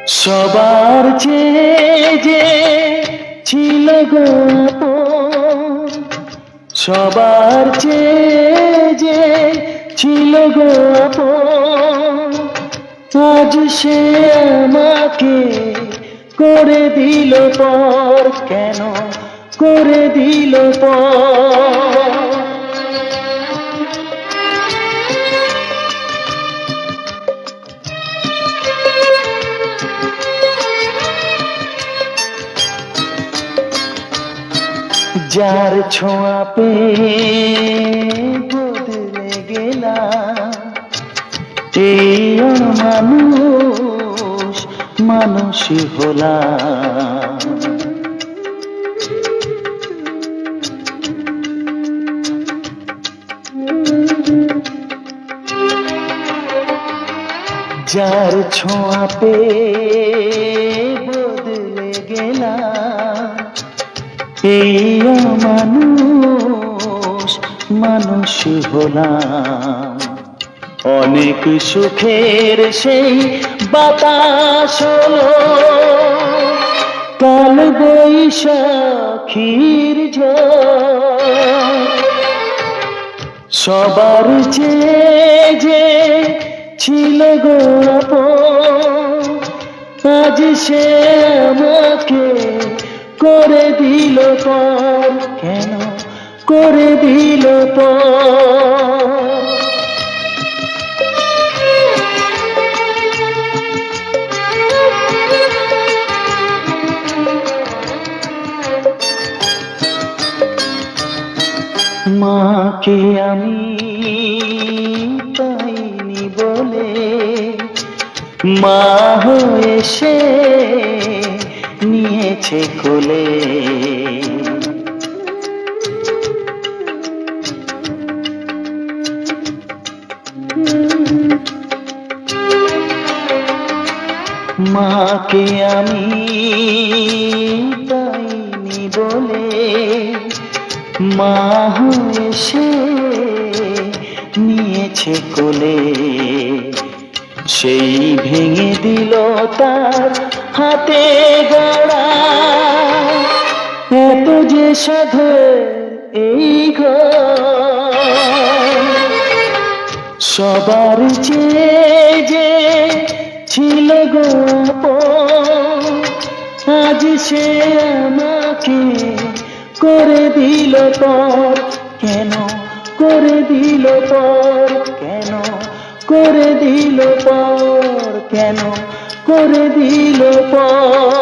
সবার চেয়ে যে ছিল গো আপন, সবার চেয়ে যে ছিল গো আপন, আজ সে আমাকে করে দিল পর। কেন করে দিল পর? যার ছোঁয়া পেয়ে বদলে গেলাম, এই মানুষ মানুষই হলাম। যার ছোঁয়া পেয়ে বদলে গেলাম, এই মানুষ মানুষই হলাম। অনেক সুখের সেই বাতাস হলো কাল বৈশাখীর ঝড়। সবার চেয়ে যে ছিল গো আপন, আজ সে আমাকে করে দিল পর। কেন করে দিল পর? মাকে আমি পাইনি বলে মা হয়ে সে নিয়েছে কোলে। মাকে আমি পাইনি বলে মা হয়ে সে নিয়েছে কোলে। সেই ভেঙে দিল তার হাতে গড়া এত যে সাধের এই ঘর। সবার চেয়ে যে ছিল গো আপন, আজ সে আমাকে করে দিল পর। কেন করে দিল পর? কেন করে দিল পর? কেন করে দিল পর?